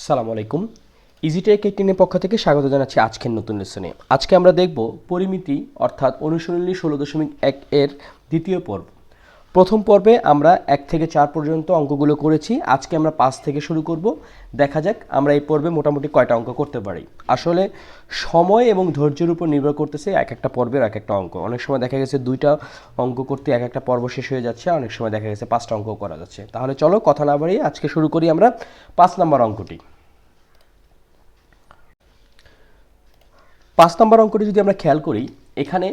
আসসালামু আলাইকুম। ইজিটেক 18 এর পক্ষ থেকে স্বাগত জানাচ্ছি আজকের নতুন লেসনে। আজকে আমরা দেখব পরিমিতি অর্থাৎ অনুশীলনী 16.1 এর দ্বিতীয় পর্ব। প্রথম পর্বে আমরা 1 থেকে 4 পর্যন্ত অঙ্কগুলো করেছি। আজকে আমরা 5 থেকে শুরু করব। দেখা যাক আমরা এই পর্বে মোটামুটি কয়টা অঙ্ক করতে পারি। আসলে সময় এবং ধৈর্যের উপর নির্ভর করতেছে এক একটা পর্বের এক একটা অঙ্ক। অনেক সময় দেখা গেছে 2টা অঙ্ক করতে এক একটা পর্ব শেষ হয়ে যাচ্ছে, অনেক সময় দেখা গেছে 5টা অঙ্ক করা যাচ্ছে। তাহলে চলো কথা না বাড়িয়ে আজকে শুরু করি আমরা 5 নম্বর অঙ্কটি। 5 নম্বর অঙ্কটি যদি আমরা খেয়াল করি, এখানে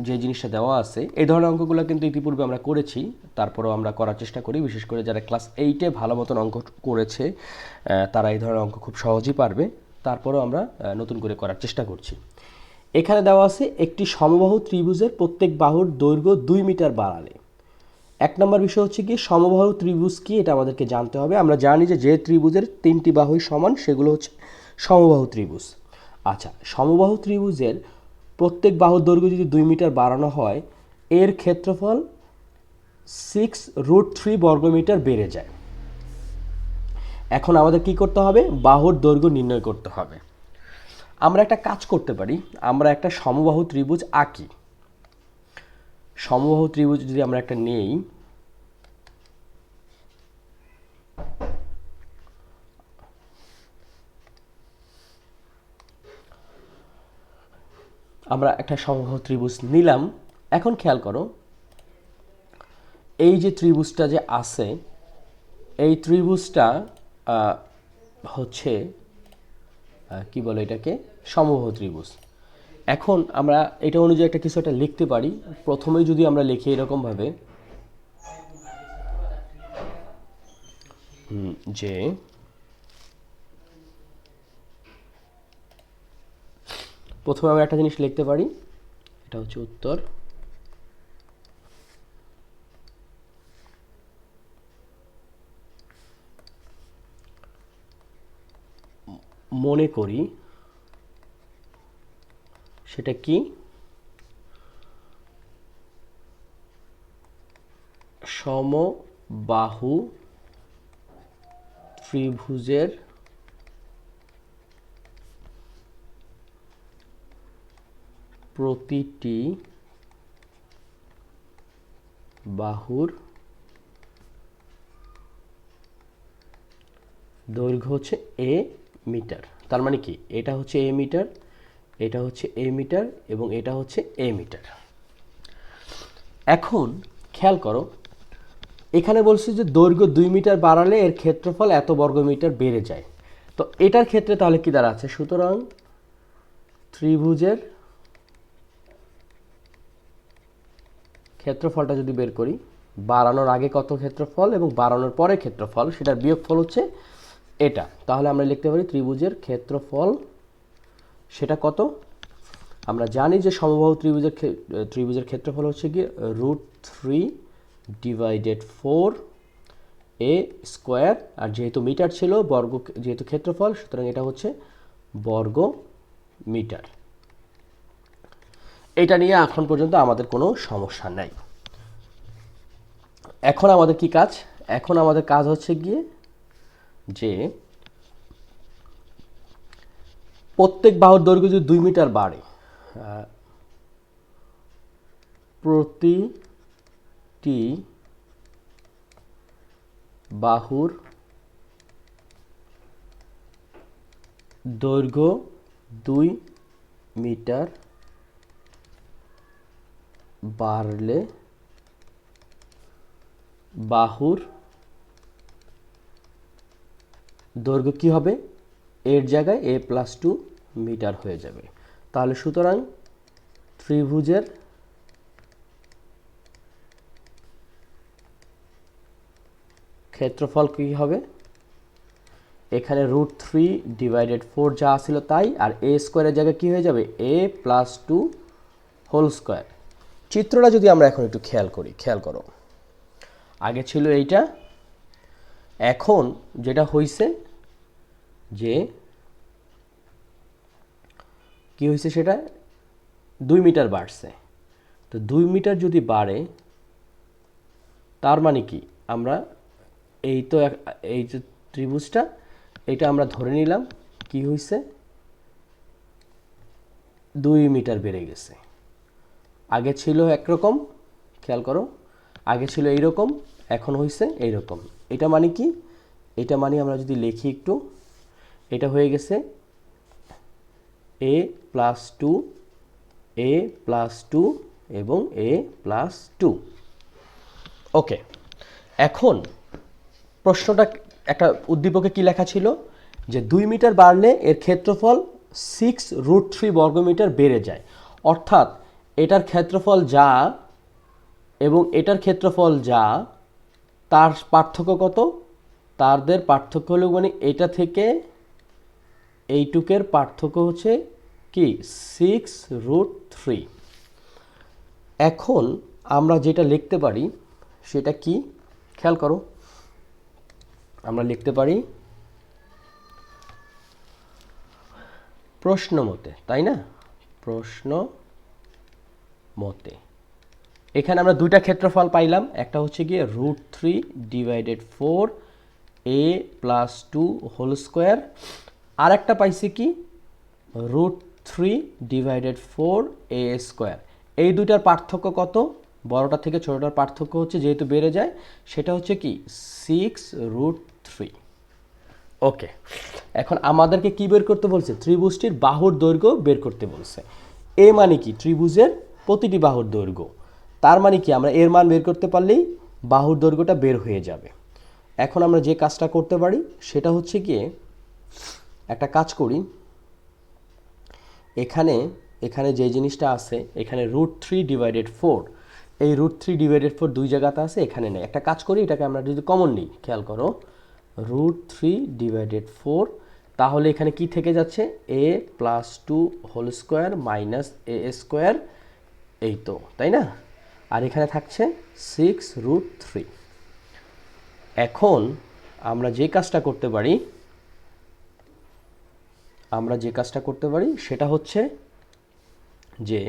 যে জিনিসটা দেওয়া আছে এই ধরনের অঙ্কগুলো কিন্তু ইতিপূর্বে আমরা করেছি, তারপরেও আমরা করার চেষ্টা করি। বিশেষ করে যারা ক্লাস 8-এ ভালো মতন অঙ্ক করেছে তারা এই ধরনের অঙ্ক খুব সহজেই পারবে। তারপরেও আমরা নতুন করে করার চেষ্টা করছি। এখানে দেওয়া আছে একটি সমবাহু ত্রিভুজের প্রত্যেক বাহুর দৈর্ঘ্য 2 মিটার বাড়ালে। 1 নম্বর বিষয় হচ্ছে কি সমবাহু ত্রিভুজ কি, এটা আমাদেরকে জানতে হবে। আমরা জানি যে ত্রিভুজের 3টি বাহুই সমান সেগুলো হচ্ছে সমবাহু ত্রিভুজ। আচ্ছা, সমবাহু ত্রিভুজের প্রত্যেক বাহুর দৈর্ঘ্য যদি 2 মিটার বাড়ানো হয়, এর ক্ষেত্রফল 6√3 বর্গমিটার বেড়ে যায়। এখন আমাদের কি করতে হবে? বাহুর দৈর্ঘ্য নির্ণয় করতে হবে। আমরা একটা কাজ করতে পারি, আমরা একটা সমবাহু ত্রিভুজ আঁকি। সমবাহু ত্রিভুজ যদি আমরা একটা নেই, আমরা একটা সমবাহু ত্রিভুজ নিলাম। এখন খেয়াল করো, এই যে ত্রিভুজটা যে আছে, এই ত্রিভুজটা হচ্ছে কি বলে এটাকে, সমবাহু ত্রিভুজ। এখন আমরা এটা অনুযায়ী একটা কিছু একটা লিখতে পারি। প্রথমেই যদি আমরা লিখি এরকমভাবে যে প্রথমে আমরা একটা জিনিস লিখতে পারি, এটা হচ্ছে উত্তর। মনে করি সেটা কি, সমবাহু ত্রিভুজের প্রতিটি বাহুর দৈর্ঘ্য হচ্ছে a মিটার। তার মানে কি, এটা হচ্ছে a মিটার, এটা হচ্ছে a মিটার এবং এটা হচ্ছে a মিটার। এখন খেয়াল করো, এখানে বলছে যে দৈর্ঘ্য 2 মিটার বাড়ালে এর ক্ষেত্রফল এত বর্গমিটার বেড়ে যায়। তো এটার ক্ষেত্রে তাহলে কি দাঁড়াচ্ছে? সুতরাং ত্রিভুজের ক্ষেত্রফলটা যদি বের করি, বাড়ানোর আগে কত ক্ষেত্রফল এবং বাড়ানোর পরে ক্ষেত্রফল, সেটার বিয়োগফল হচ্ছে এটা। তাহলে আমরা লিখতে পারি ত্রিভুজের ক্ষেত্রফল সেটা কত? আমরা জানি যে সমবাহু ত্রিভুজের ক্ষেত্রফল হচ্ছে কি √3 / 4 a স্কোয়ার। আর যেহেতু মিটার ছিল, বর্গ যেহেতু ক্ষেত্রফল, সুতরাং এটা হচ্ছে বর্গ মিটার। এটা নিয়ে এখন পর্যন্ত আমাদের কোনো সমস্যা নাই। এখন আমাদের কি কাজ? এখন আমাদের কাজ হচ্ছে গিয়ে যে প্রত্যেক বাহুর দৈর্ঘ্য যদি 2 মিটার বাড়ে, প্রতিটি বাহুর দৈর্ঘ্য 2 মিটার বাড়লে বাহুর দৈর্ঘ্য কি হবে? এর জায়গায় a+2 মিটার হয়ে যাবে। তাহলে সুতরাং ত্রিভুজের ক্ষেত্রফল কি হবে? এখানে √3 / 4 যা ছিল তাই, আর a স্কোয়ারের জায়গায় কি হয়ে যাবে? a+2 whole square. চিত্রটা যদি আমরা এখন একটু খেয়াল করো, আগে ছিল এইটা, এখন যেটা হইছে যে কি হয়েছে, সেটা 2 মিটার বাড়ছে। তো 2 মিটার যদি বাড়ে, তার মানে কি, আমরা এই যে ত্রিভুজটা, এটা আমরা ধরে নিলাম কি হয়েছে, 2 মিটার বেড়ে গেছে। আগে ছিল একরকম, খেয়াল করো, আগে ছিল এইরকম, এখন হয়েছে এইরকম। এটা মানে কি, এটা মানে আমরা যদি লিখি একটু, এটা হয়ে গেছে a+2 a+2 এবং a+2। ওকে, এখন প্রশ্নটা একটা উদ্দীপকে কি লেখা ছিল যে 2 মিটার বাড়লে এর ক্ষেত্রফল 6√3 বর্গমিটার বেড়ে যায়। অর্থাৎ এটার ক্ষেত্রফল যা এবং এটার ক্ষেত্রফল যা, তার পার্থক্য কত? তাদের পার্থক্য হলো মানে এটা থেকে এইটুকের পার্থক্য হচ্ছে কি 6√3। এখন আমরা যেটা লিখতে পারি সেটা কি, খেয়াল করো, আমরা লিখতে পারি প্রশ্ন মতে, তাই না? প্রশ্ন মতে এখানে আমরা দুইটা ক্ষেত্রফল পাইলাম, একটা হচ্ছে গিয়ে √3/4 a+2 হোল স্কোয়ার, আর একটা পাইছি কি √3/4 a স্কোয়ার। এই দুইটার পার্থক্য কত? বড়টা থেকে ছোটটার পার্থক্য হচ্ছে যেহেতু বেড়ে যায়, সেটা হচ্ছে কি 6√3। ওকে, এখন আমাদেরকে কি বের করতে বলছে? ত্রিভুজটির বাহুর দৈর্ঘ্য বের করতে বলছে। এ মানে কি ত্রিভুজের প্রতিটি বাহুর দৈর্ঘ্য, তার মানে কি আমরা এর মান বের করতে পারলেই বাহুর দৈর্ঘ্যটা বের হয়ে যাবে। এখন আমরা যে কাজটা করতে পারি সেটা হচ্ছে গিয়ে, একটা কাজ করি, এখানে এখানে যে জিনিসটা আছে, এখানে √3/4, এই √3/4 দুই জায়গাতে আছে, এখানে নেই। একটা কাজ করি, এটাকে আমরা যদি কমন নিই, খেয়াল করো, √3/4, তাহলে এখানে কি থেকে যাচ্ছে a+2 whole square minus a square, এই তো, তাই না? আর এখানে থাকছে 6√3। এখন আমরা যে কাজটা করতে পারি, সেটা হচ্ছে যে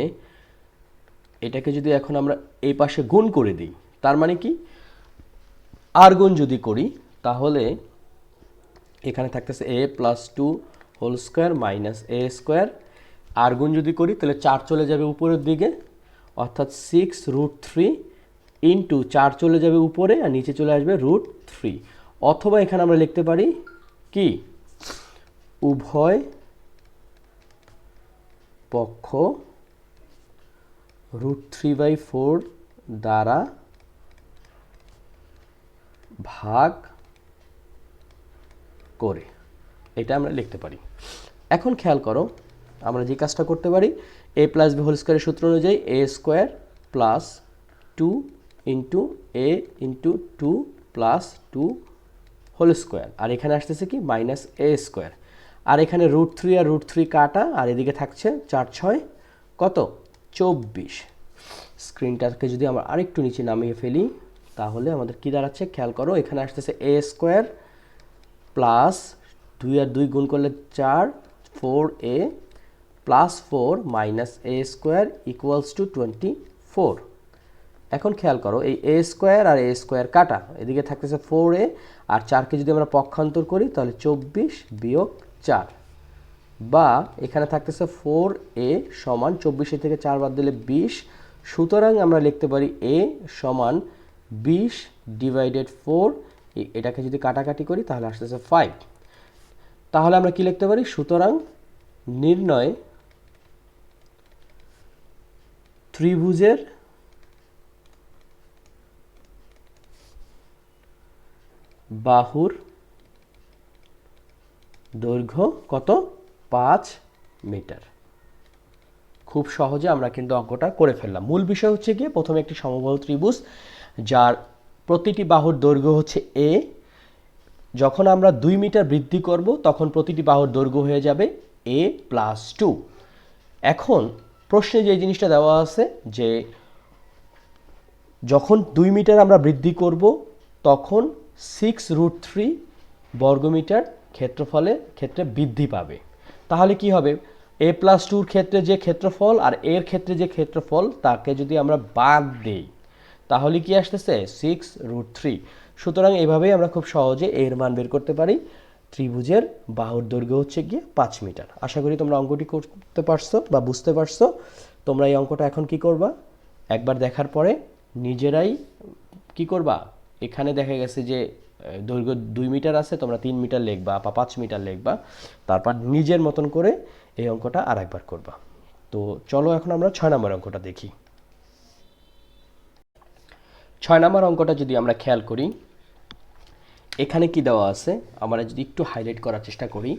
এটাকে যদি এখন আমরা এই পাশে গুণ করে দিই, তার মানে কি আর গুণ যদি করি তাহলে এখানে থাকতেছে a+2 whole square minus a square. আর গুণ যদি করি তাহলে 4 চলে যাবে উপরের দিকে, অর্থাৎ 6√3 ইন্টু 4 চলে যাবে উপরে আর নিচে চলে আসবে √3। অথবা এখানে আমরা লিখতে পারি কি উভয় পক্ষ √3/4 দ্বারা ভাগ করে, এটা আমরা লিখতে পারি। এখন খেয়াল করো, আমরা যে কাজটা করতে পারি, a+b হোল স্কোয়ারের সূত্র অনুযায়ী a square plus 2 into a into 2 plus 2 whole square, আর এখানে আসতেছে কি মাইনাস a স্কোয়ার, আর এখানে √3 আর √3 কাটা, আর এদিকে থাকছে 4×6 কত 24। স্ক্রিনটাকে যদি আমরা আরেকটু নিচে নামিয়ে ফেলি তাহলে আমাদের কি দাঁড়াচ্ছে, খেয়াল করো, এখানে আসতেছে a স্কোয়ার প্লাস 2 আর 2 গুণ করলে 4, 4a plus 4 minus a square equals to 24। এখন খেয়াল করো, এই a স্কোয়ার আর a স্কোয়ার কাটা, এদিকে থাকতেছে 4a, আর 4কে যদি আমরা পক্ষান্তর করি তাহলে 24 বিয়োগ 4, বা এখানে থাকতেছে 4a সমান 24 থেকে 4 বাদ দিলে 20। সুতরাং আমরা লিখতে পারি a সমান 20/4, এটাকে যদি কাটাকাটি করি তাহলে আসতেছে 5। তাহলে আমরা কি লিখতে পারি, সুতরাং নির্ণয় ত্রিভুজের বাহুর দৈর্ঘ্য কত, 5 মিটার। খুব সহজে আমরা কিন্তু অঙ্কটা করে ফেললাম। মূল বিষয় হচ্ছে গিয়ে প্রথমে একটি সমবাহু ত্রিভুজ যার প্রতিটি বাহুর দৈর্ঘ্য হচ্ছে a, যখন আমরা 2 মিটার বৃদ্ধি করব তখন প্রতিটি বাহুর দৈর্ঘ্য হয়ে যাবে a+2। এখন প্রশ্নে যে জিনিসটা দেওয়া আছে যে যখন 2 মিটার আমরা বৃদ্ধি করব তখন 6√3 বর্গমিটার ক্ষেত্রফলের ক্ষেত্রে বৃদ্ধি পাবে। তাহলে কি হবে, a+2-র ক্ষেত্রে যে ক্ষেত্রফল আর এর ক্ষেত্রে যে ক্ষেত্রফল তাকে যদি আমরা বাদ দেই তাহলে কি আসতেছে 6√3। সুতরাং এভাবেই আমরা খুব সহজে এর মান বের করতে পারি। ত্রিভুজের বাহুর দৈর্ঘ্য হচ্ছে গিয়ে 5 মিটার। আশা করি তোমরা অঙ্কটি করতে পারছো বা বুঝতে পারছো। তোমরা এই অঙ্কটা এখন কি করবা, একবার দেখার পরে নিজেরাই কি করবা, এখানে দেখা গেছে যে দৈর্ঘ্য 2 মিটার আছে, তোমরা 3 মিটার লিখবা বা 5 মিটার লিখবা, তারপর নিজের মতন করে এই অঙ্কটা আর একবার করবা। তো চলো এখন আমরা 6 নম্বর অঙ্কটা দেখি। 6 নম্বর অঙ্কটা যদি আমরা খেয়াল করি, এখানে কি দেওয়া আছে আমরা যদি একটু হাইলাইট করার চেষ্টা করি,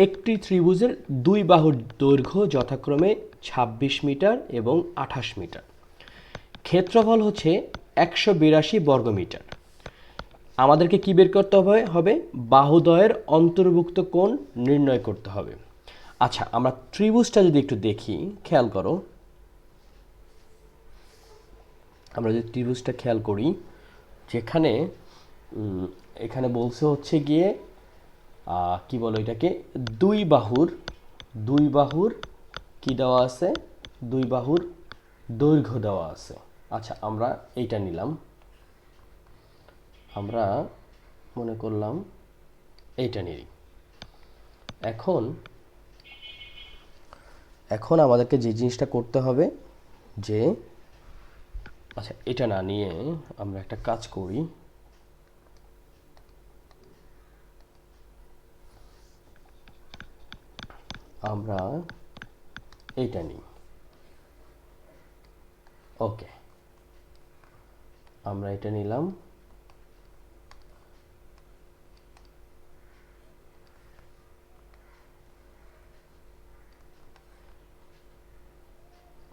একটি ত্রিভুজের দুই বাহুর দৈর্ঘ্য যথাক্রমে 26 মিটার এবং 28 মিটার, ক্ষেত্রফল হচ্ছে 182 বর্গমিটার। আমাদেরকে কি বের করতে হবে বাহুদ্বয়ের অন্তর্ভুক্ত কোণ নির্ণয় করতে হবে। আচ্ছা, আমরা ত্রিভুজটা যদি একটু দেখি, খেয়াল করো, আমরা যদি ত্রিভুজটা খেয়াল করি, যেখানে এখানে বলছে হচ্ছে গিয়ে কি বলো এটাকে, দুই বাহুর কি দেওয়া আছে, দুই বাহুর দৈর্ঘ্য দেওয়া আছে। আচ্ছা, আমরা এইটা নিলাম, আমরা মনে করলাম এইটা নিই। এখন আমাদেরকে যে জিনিসটা করতে হবে যে, আচ্ছা এটা না নিয়ে আমরা একটা কাজ করি, আমরা এইটা নিই। ওকে, আমরা এটা নিলাম।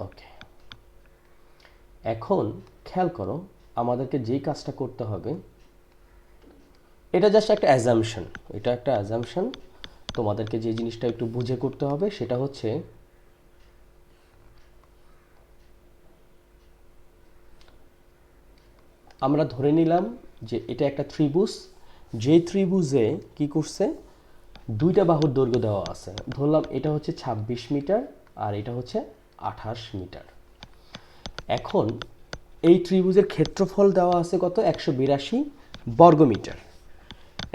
ওকে, এখন খেয়াল করো, আমাদেরকে যেই কাজটা করতে হবে, এটা জাস্ট একটা অ্যাজাম্পশন, এটা একটা অ্যাজাম্পশন। তোমাদেরকে যে জিনিসটা একটু বুঝে করতে হবে সেটা হচ্ছে, আমরা ধরে নিলাম যে এটা একটা ত্রিভুজ, যে ত্রিভুজে কি করছে, দুইটা বাহুর দৈর্ঘ্য দেওয়া আছে। ধরলাম এটা হচ্ছে 26 মিটার আর এটা হচ্ছে 28 মিটার। এখন এই ত্রিভুজের ক্ষেত্রফল দেওয়া আছে কত, 182 বর্গমিটার।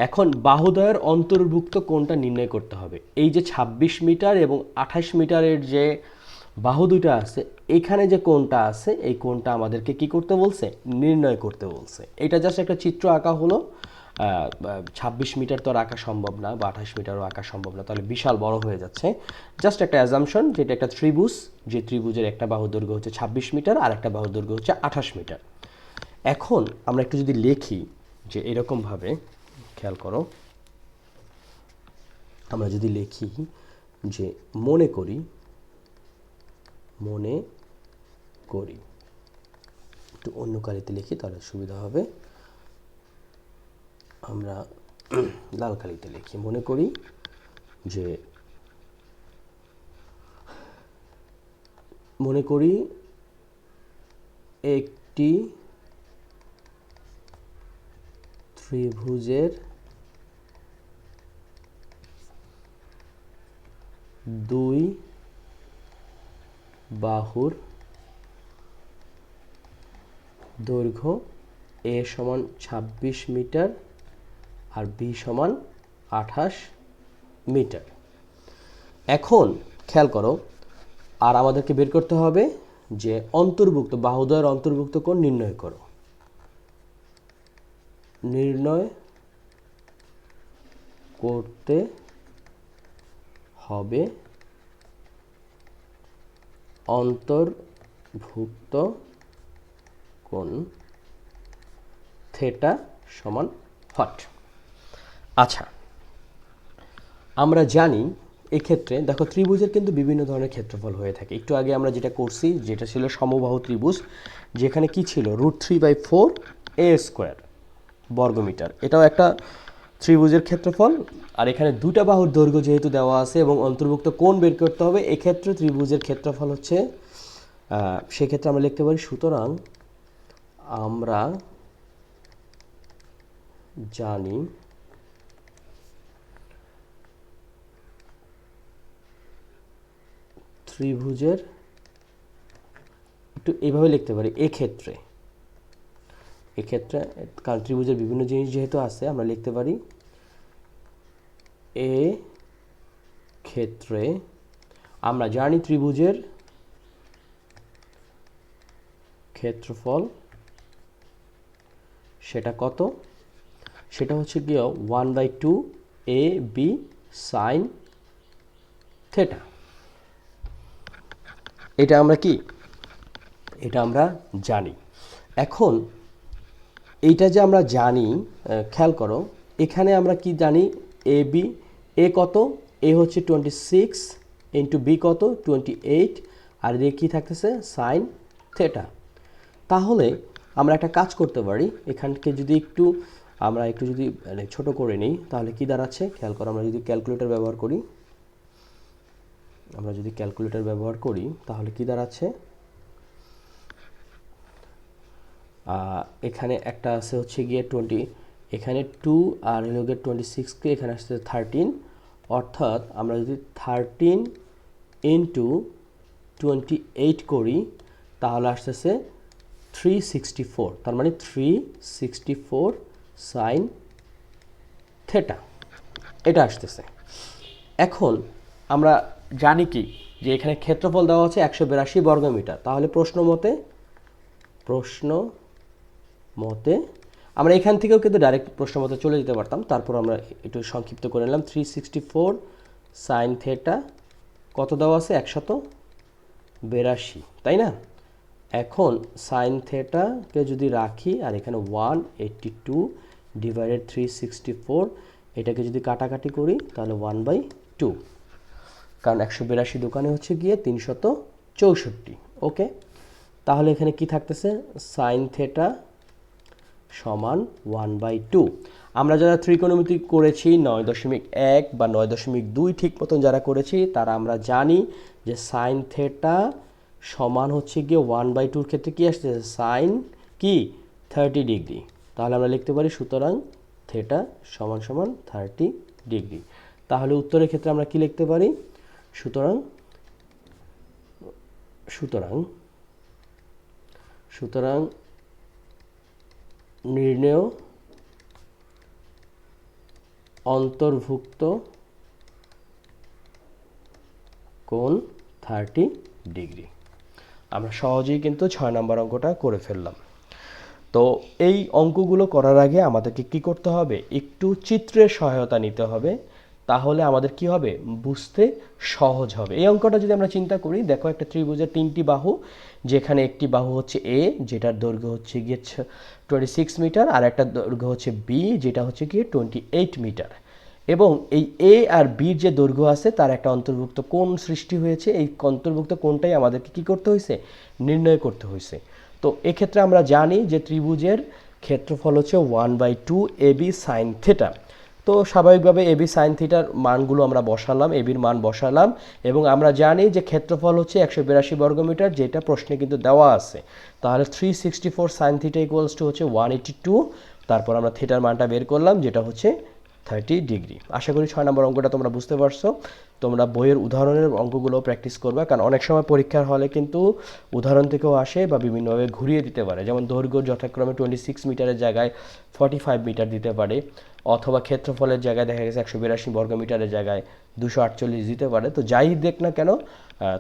এখন বাহুদ্বয়ের অন্তর্ভুক্ত কোণটা নির্ণয় করতে হবে। এই যে 26 মিটার এবং 28 মিটারের যে বাহু দুইটা আছে, এখানে যে কোণটা আছে এই কোণটা আমাদেরকে কি করতে বলছে, নির্ণয় করতে বলছে। এটা জাস্ট একটা চিত্র আঁকা হলো। 26 মিটার তো আর আঁকা সম্ভব না, বা 28 মিটারও আঁকা সম্ভব না, তাহলে বিশাল বড় হয়ে যাচ্ছে। জাস্ট একটা অ্যাজাম্পশন, যেটা একটা ত্রিভুজ, যে ত্রিভুজের একটা বাহুর দৈর্ঘ্য হচ্ছে 26 মিটার আর একটা বাহুর দৈর্ঘ্য হচ্ছে 28 মিটার। এখন আমরা একটু যদি লিখি যে এরকমভাবে, খেয়াল করো, আমরা যদি লিখি যে মনে করি একটু অন্য কালিতে লিখি তাহলে সুবিধা হবে, আমরা লাল কালিতে লিখি। মনে করি যে একটি ত্রিভুজের দুই বাহুর দৈর্ঘ্য এ সমান 26 মিটার আর বি সমান 28 মিটার। এখন খেয়াল করো, আর আমাদেরকে বের করতে হবে যে অন্তর্ভুক্ত বাহুদ্বয়ের অন্তর্ভুক্ত কোণ নির্ণয় করো। নির্ণয় করতে হবে অন্তর্ভুক্ত কোণ থিটা সমান হট। আচ্ছা, আমরা জানি এক্ষেত্রে দেখো ত্রিভুজের কিন্তু বিভিন্ন ধরনের ক্ষেত্রফল হয়ে থাকে। একটু আগে আমরা যেটা করছি, যেটা ছিল সমবাহু ত্রিভুজ, যেখানে কি ছিল √3/4 a স্কোয়ার বর্গমিটার, এটাও একটা ত্রিভুজের ক্ষেত্রফল। আর এখানে দুটা বাহুর দৈর্ঘ্য যেহেতু দেওয়া আছে এবং অন্তর্ভুক্ত কোণ বের করতে হবে, এক্ষেত্রে ত্রিভুজের ক্ষেত্রফল হচ্ছে, সেক্ষেত্রে আমরা লিখতে পারি, সুতরাং আমরা জানি ত্রিভুজের, একটু এইভাবে লিখতে পারি, এক্ষেত্রে কারণ ত্রিভুজের বিভিন্ন জিনিস যেহেতু আছে, আমরা লিখতে পারি এ ক্ষেত্রে আমরা জানি ত্রিভুজের ক্ষেত্রফল সেটা কত, সেটা হচ্ছে গিয়ে 1/2 এ বি সাইন থেটা। এটা আমরা কি, এটা আমরা জানি। এখন এইটা যে আমরা জানি, খেয়াল করো এখানে আমরা কি জানি, এ বি, এ কত, এ হচ্ছে 26 ইন্টু বি কত 28, আর এ কি থাকতেছে সাইন থেটা। তাহলে আমরা একটা কাজ করতে পারি, এখানকে যদি আমরা একটু যদি মানে ছোট করে নিই, তাহলে কি দাঁড়াচ্ছে খেয়াল করো, আমরা যদি ক্যালকুলেটর ব্যবহার করি তাহলে কি দাঁড়াচ্ছে, এখানে একটা আছে হচ্ছে গিয়ে 20, এখানে 2 আর হলো গিয়ে 26কে এখানে আসছে 13, অর্থাৎ আমরা যদি 13 ইন্টু 28 করি তাহলে আসতেছে 364, তার মানে 364 সাইন থেটা, এটা আসতেছে। এখন আমরা জানি কি যে এখানে ক্ষেত্রফল দেওয়া হচ্ছে 182 বর্গমিটার, তাহলে প্রশ্ন মতে আমরা এখান থেকেও কিন্তু ডাইরেক্ট প্রশ্ন মতে চলে যেতে পারতাম, তারপর আমরা একটু সংক্ষিপ্ত করে নিলাম। 364 সাইন থেটা কত দেওয়া আছে 182, তাই না? এখন সাইন থেটাকে যদি রাখি আর এখানে 182 ডিভাইডেড 364, এটাকে যদি কাটাকাটি করি তাহলে 1/2, কারণ 182 দোকানে হচ্ছে গিয়ে 364। ওকে, তাহলে এখানে কি থাকতেছে সাইন থেটা সমান 1/2। আমরা যারা ত্রিকোণমিতি করেছি 9.1 বা 9.2 ঠিক মতন যারা করেছি তারা আমরা জানি যে সাইন থেটা সমান হচ্ছে গিয়ে 1/2 ক্ষেত্রে কি আসছে সাইন কি 30 ডিগ্রি। তাহলে আমরা লিখতে পারি সুতরাং থেটা সমান সমান 30 ডিগ্রি। তাহলে উত্তরের ক্ষেত্রে আমরা কি লিখতে পারি, সুতরাং নির্ণেয় অন্তর্ভুক্ত কোণ 30 ডিগ্রি। আমরা সহজেই কিন্তু 6 নম্বর অঙ্কটা করে ফেললাম। তো এই অঙ্কগুলো করার আগে আমাদেরকে কি করতে হবে, একটু চিত্রের সহায়তা নিতে হবে, তাহলে আমাদের কি হবে বুঝতে সহজ হবে। এই অঙ্কটা যদি আমরা চিন্তা করি, দেখো একটা ত্রিভুজের 3টি বাহু, যেখানে একটি বাহু হচ্ছে এ যেটার দৈর্ঘ্য হচ্ছে গিয়ে 26 মিটার, আর একটা দৈর্ঘ্য হচ্ছে বি যেটা হচ্ছে গিয়ে 28 মিটার, এবং এই এ আর বির যে দৈর্ঘ্য আছে তার একটা অন্তর্ভুক্ত কোণ সৃষ্টি হয়েছে। এই অন্তর্ভুক্ত কোণটাই আমাদেরকে কি করতে হয়েছে, নির্ণয় করতে হয়েছে। তো এক্ষেত্রে আমরা জানি যে ত্রিভুজের ক্ষেত্রফল হচ্ছে 1/2 এবি সাইন থেটা। তো স্বাভাবিকভাবে এবি সাইন থিটার মানগুলো আমরা বসালাম, এবির মান বসালাম, এবং আমরা জানি যে ক্ষেত্রফল হচ্ছে 182 বর্গমিটার, যেটা প্রশ্নে কিন্তু দেওয়া আছে। তাহলে 364 সাইন থিটা ইকুয়ালস টু হচ্ছে 182, তারপর আমরা থিটার মানটা বের করলাম যেটা হচ্ছে 30 ডিগ্রি। আশা করি 6 নম্বর অঙ্কটা তোমরা বুঝতে পারছো। তোমরা বইয়ের উদাহরণের অঙ্কগুলো প্র্যাকটিস করবে, কারণ অনেক সময় পরীক্ষার হলে কিন্তু উদাহরণ থেকেও আসে বা বিভিন্নভাবে ঘুরিয়ে দিতে পারে। যেমন দৈর্ঘ্য যথাক্রমে 26 মিটারের জায়গায় 45 মিটার দিতে পারে, অথবা ক্ষেত্রফলের জায়গায় দেখা গেছে 182 বর্গমিটারের জায়গায় 248 দিতে পারে। তো যাই দেখ না কেন,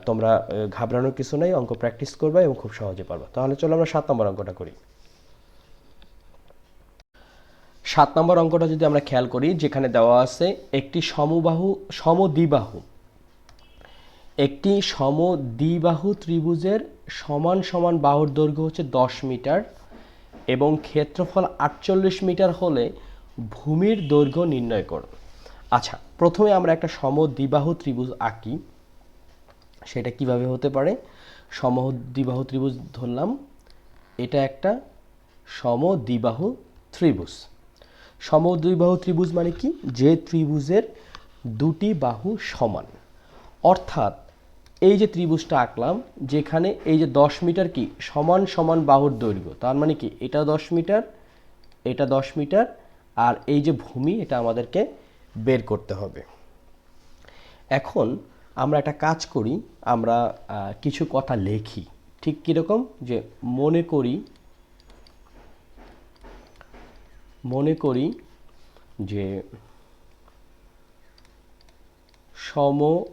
তোমরা ঘাবড়ানোর কিছু নেই, অঙ্ক প্র্যাকটিস করবে এবং খুব সহজে পারবে। তাহলে চলো আমরা 7 নম্বর অঙ্কটা করি। 7 নম্বর অঙ্কটা যদি আমরা খেয়াল করি, যেখানে দেওয়া আছে একটি সমদ্বিবাহু ত্রিভুজের সমান সমান বাহুর দৈর্ঘ্য হচ্ছে 10 মিটার এবং ক্ষেত্রফল 48 মিটার হলে ভূমির দৈর্ঘ্য নির্ণয় করো। আচ্ছা, প্রথমে আমরা একটা সমদ্বিবাহু ত্রিভুজ আঁকি। সেটা কিভাবে হতে পারে, সমদ্বিবাহু ত্রিভুজ ধরলাম, এটা একটা সমদ্বিবাহু ত্রিভুজ। সমদ্বিবাহু ত্রিভুজ মানে কি, যে ত্রিভুজের দুটি বাহু সমান। অর্থাৎ এই যে ত্রিভুজটা আঁকলাম, যেখানে এই যে 10 মিটার কি সমান সমান বাহুর দৈর্ঘ্য, তার মানে কি এটা 10 মিটার, এটা 10 মিটার, আর এই যে ভূমি এটা আমাদেরকে বের করতে হবে। এখন আমরা একটা কাজ করি, আমরা কিছু কথা লিখি। ঠিক কীরকম, যে মনে করি যে সমদ্বিবাহু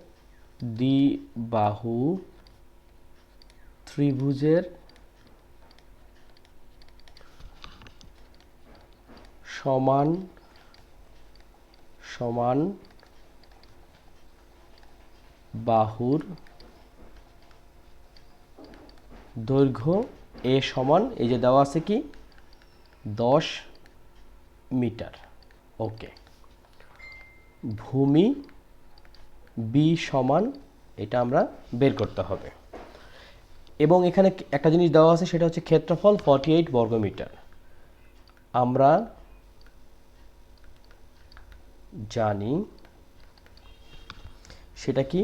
ত্রিভুজের সমান সমান বাহুর দৈর্ঘ্য এ সমান, এই যে দেওয়া আছে কি 10 মিটার। ওকে, ভূমি বি সমান, এটা আমরা বের করতে হবে। এবং এখানে একটা জিনিস দেওয়া আছে, সেটা হচ্ছে ক্ষেত্রফল 48 বর্গমিটার। আমরা জানি সেটা কি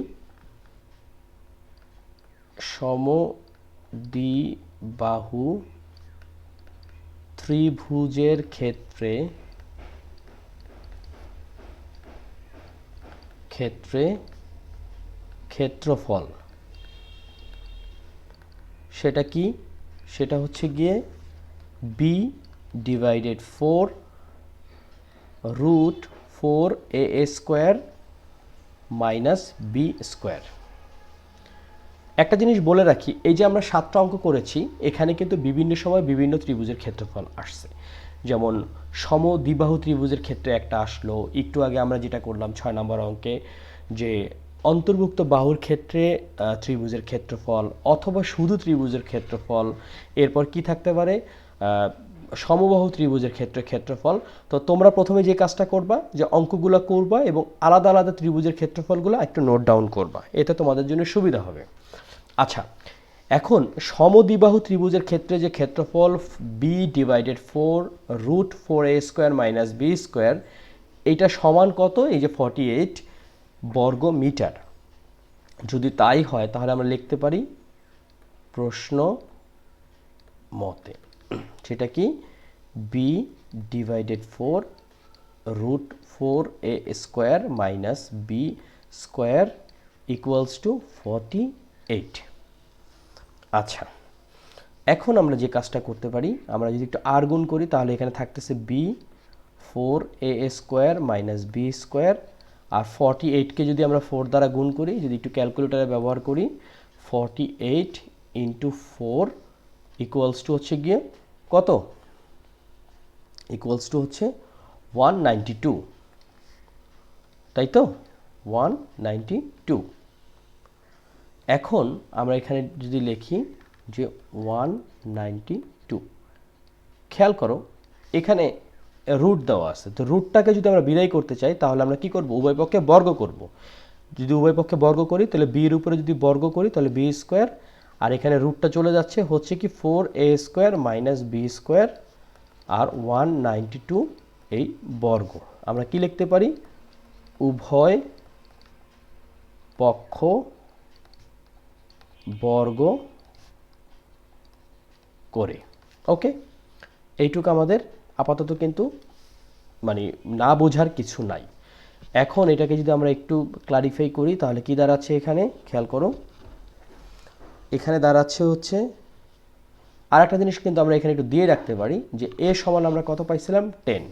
সমদ্বিবাহু ত্রিভুজের ক্ষেত্রে ক্ষেত্রফল সেটা কি, সেটা হচ্ছে গিয়ে B divided 4 root 4 A square minus B square. একটা জিনিস বলে রাখি, এই যে আমরা 7টা অঙ্ক করেছি, এখানে কিন্তু বিভিন্ন সময় বিভিন্ন ত্রিভুজের ক্ষেত্রফল আসছে। যেমন সমদ্বিবাহু ত্রিভুজের ক্ষেত্রে একটা আসলো, একটু আগে আমরা যেটা করলাম 6 নম্বর অঙ্কে, যে অন্তর্ভুক্ত বাহুর ক্ষেত্রে ত্রিভুজের ক্ষেত্রফল, অথবা শুধু ত্রিভুজের ক্ষেত্রফল। এরপর কি থাকতে পারে, সমবাহু ত্রিভুজের ক্ষেত্রে ক্ষেত্রফল। তো তোমরা প্রথমে যে কাজটা করবা, যে অঙ্কগুলো করবা এবং আলাদা আলাদা ত্রিভুজের ক্ষেত্রফলগুলো একটু নোট ডাউন করবা, এতে তোমাদের জন্য সুবিধা হবে। আচ্ছা, এখন সমদ্বিবাহু ত্রিভুজের ক্ষেত্রে যে ক্ষেত্রফল B divided 4 root 4 A square minus B square, এইটা সমান কত, এই যে 48 বর্গ মিটার। যদি তাই হয় তাহলে আমরা লিখতে পারি প্রশ্ন মতে, সেটা কি B divided 4 root 4 A square minus B square equals to 48। আচ্ছা, এখন আমরা যে কাজটা করতে পারি, আমরা যদি একটু আর গুণ করি তাহলে এখানে থাকতেছে B 4 A square minus B square, আর 48কে যদি আমরা 4 দ্বারা গুণ করি, যদি একটু ক্যালকুলেটারে ব্যবহার করি, 48 ইন্টু 4 ইকুয়ালস টু হচ্ছে গিয়ে কত, ইকুয়ালস টু হচ্ছে 192, তাই তো 192। এখন আমরা এখানে যদি লিখি যে 192, খেয়াল করো এখানে রুট দেওয়া আছে, তো রুটটাকে যদি আমরা বিদায় করতে চাই তাহলে আমরা কি করব, উভয় পক্ষে বর্গ করব। যদি উভয় পক্ষে বর্গ করি তাহলে বি এর উপরে যদি বর্গ করি তাহলে বি স্কোয়ার, আর এখানে রুটটা চলে যাচ্ছে, হচ্ছে কি 4 A square minus B square আর 192 এই বর্গ। আমরা কি লিখতে পারি, উভয় পক্ষ বর্গ করে। ওকে, এইটুকু আমাদের আপাতত কিন্তু মানে না বোঝার কিছু নাই। এখন এটাকে যদি আমরা একটু ক্লারিফাই করি তাহলে কি দাঁড়াচ্ছে, এখানে খেয়াল করো, এখানে দাঁড়াচ্ছে হচ্ছে আর একটা জিনিস কিন্তু আমরা এখানে একটু দিয়ে রাখতে পারি, যে এ সমান আমরা কত পাইছিলাম 10,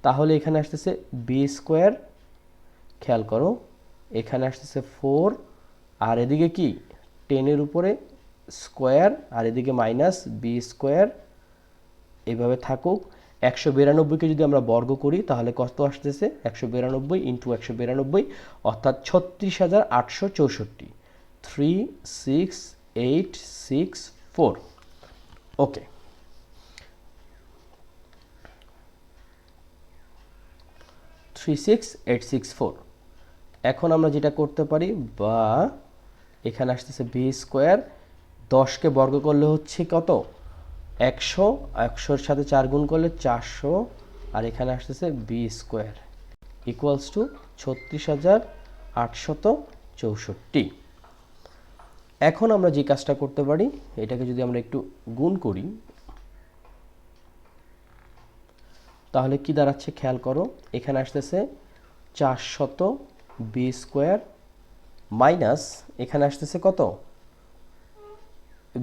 তাহলে এখানে আসতেছে বি স্কোয়ার, খেয়াল করো এখানে আসতেছে 4, আর এদিকে কি 10 এর উপরে স্কোয়ার, আর এদিকে মাইনাস বি স্কোয়ার, এইভাবে থাকুক। 192কে যদি আমরা বর্গ করি তাহলে কত আসতেছে, 192 ইন্টু 192 অর্থাৎ 36,864, 36864। ওকে, এখন আমরা যেটা করতে পারি, বা এখানে আসতেছে বি স্কোয়ার, 10কে বর্গ করলে হচ্ছে কত 100, 100-র সাথে 4 গুণ করলে 400, আর এখানে আসতেছে বি স্কোয়ার ইকুয়ালস টু 36,864। এখন আমরা যে কাজটা করতে পারি, এটাকে যদি আমরা একটু গুণ করি তাহলে কি দাঁড়াচ্ছে, খেয়াল করো এখানে আসতেছে 400 বি স্কোয়ার মাইনাস এখানে আসতেছে কত,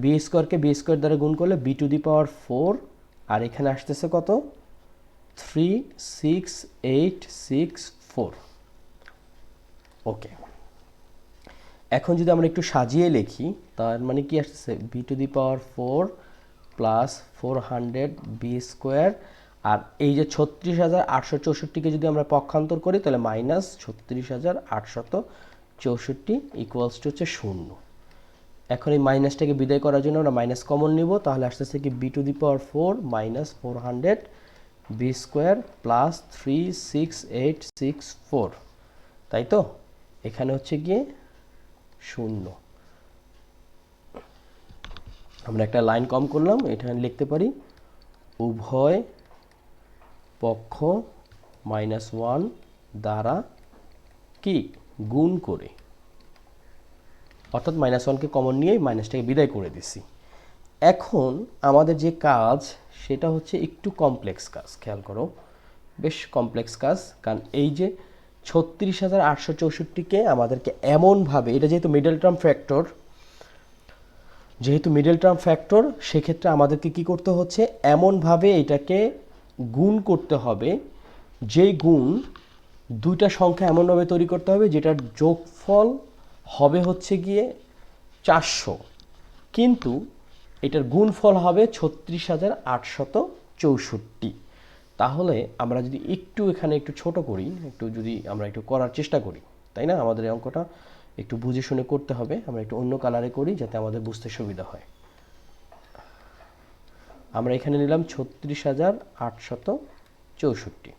বি স্কোয়ারকে বি স্কোয়ার দ্বারা গুণ করলে বি টু দি পাওয়ার 4, আর এখানে আসতেছে কত 36864। ওকে, এখন যদি আমরা একটু সাজিয়ে লিখি তার মানে কি আসছে b⁴ প্লাস 400 বি স্কোয়ার, আর এই যে 36,864কে যদি আমরা পক্ষান্তর করি তাহলে মাইনাস 36,864 ইকুয়ালস টু হচ্ছে 0। এখন এই মাইনাসটাকে বিদায় করার জন্য আমরা মাইনাস কমন নিব, তাহলে আসতেছে কি b⁴ minus 400 B square plus 36864, তাই তো? এখানে হচ্ছে গিয়ে 0। আমরা একটা লাইন কম করলাম, এটা লিখতে পারি উভয় পক্ষ -1 দ্বারা কি গুণ করে, অর্থাৎ -1কে কমন নিয়ে মাইনাসটাকে বিদায় করে দিছি। এখন আমাদের যে কাজ সেটা হচ্ছে একটু কমপ্লেক্স কাজ, খেয়াল করো, বেশ কমপ্লেক্স কাজ। কারণ এই যে 36,864কে আমাদেরকে এমনভাবে, এটা যেহেতু মিডল টার্ম ফ্যাক্টর, সেক্ষেত্রে আমাদেরকে কি করতে হচ্ছে, এমনভাবে এটাকে গুণ করতে হবে, যেই গুণ দুইটা সংখ্যা এমনভাবে তৈরি করতে হবে যেটার যোগফল হবে হচ্ছে গিয়ে 400, কিন্তু এটার গুণফল হবে 36,864। তাহলে আমরা যদি এখানে একটু ছোট করি, যদি আমরা একটু করার চেষ্টা করি, তাই না? আমাদের এই অঙ্কটা একটু বুঝে শুনে করতে হবে। আমরা একটু অন্য কালারে করি যাতে আমাদের বুঝতে সুবিধা হয়। আমরা এখানে নিলাম 36,864,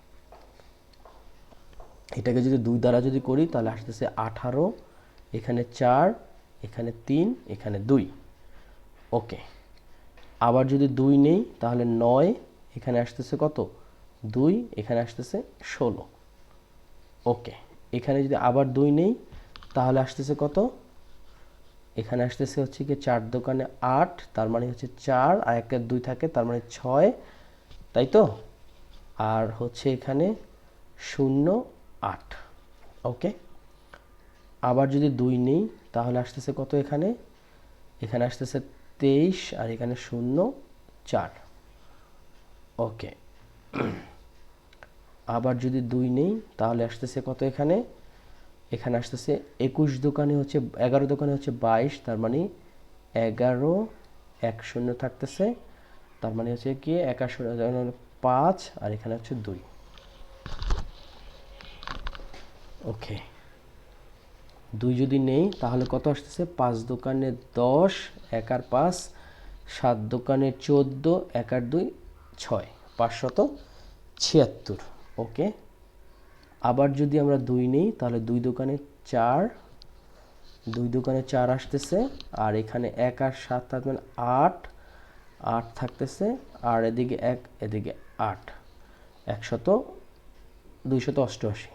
এটাকে যদি 2 দ্বারা যদি করি তাহলে আসতেছে 18, এখানে 4, এখানে 3, এখানে 2। ওকে, আবার যদি 2 নেই তাহলে 9, এখানে আসতেছে কত 2, এখানে আসতেছে 16। ওকে, এখানে যদি আবার 2 নেই তাহলে আসতেছে কত, এখানে আসতেছে হচ্ছে কি 4 দোকানে 8, তার মানে হচ্ছে 4 আর একটা 2 থাকে, তার মানে 6, তাই তো? আর হচ্ছে এখানে 0, 8। ওকে, আবার যদি 2 নেই তাহলে আসতেছে কত, এখানে আসতেছে 23 আর এখানে 0, 4। ওকে, আবার যদি 2 নেই তাহলে আসতেছে কত, এখানে আসতেছে 21 দোকানে হচ্ছে 11 দোকানে হচ্ছে 22, তার মানে 11, 1 0 থাকতেছে, তার মানে হচ্ছে কি 5 আর এখানে হচ্ছে 2। ওকে, 2 যদি নেই তাহলে কত আসতেছে, 5 দোকানে 10, 1 আর 5, 7 দোকানে 14, 1 আর 2, 6, 576। ওকে, আবার যদি আমরা 2 নেই তাহলে 2 দোকানে 4, 2 দোকানে 4 আসতেছে, আর এখানে 1 আর 7 তার মানে 8, 8 থাকতেছে, আর এদিকে 1 এদিকে 8, 288।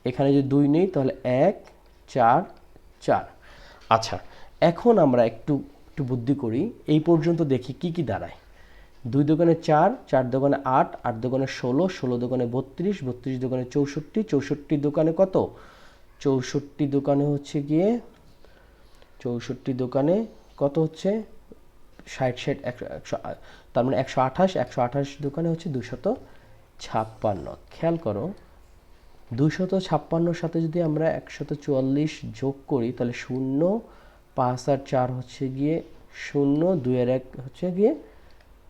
এখানে যদি 2 নেই তাহলে 1, 4, 4। আচ্ছা, এখন আমরা একটু বুদ্ধি করি, এই পর্যন্ত দেখি কি কি দাঁড়ায়। 2 দোকানে 4, 4 দোকানে 8, 8 দোকানে 16, 16 দোকানে 32, 32 দোকানে 64, 64 দোকানে কত, 64 দোকানে হচ্ছে গিয়ে 64 দোকানে কত হচ্ছে 60, 100, তার মানে 128, 128 দোকানে হচ্ছে 256। খেয়াল করো, 256 সাথে যদি আমরা 144 যোগ করি তাহলে 0, 5 আর 4 হচ্ছে গিয়ে 0, 2 আর 1 হচ্ছে গিয়ে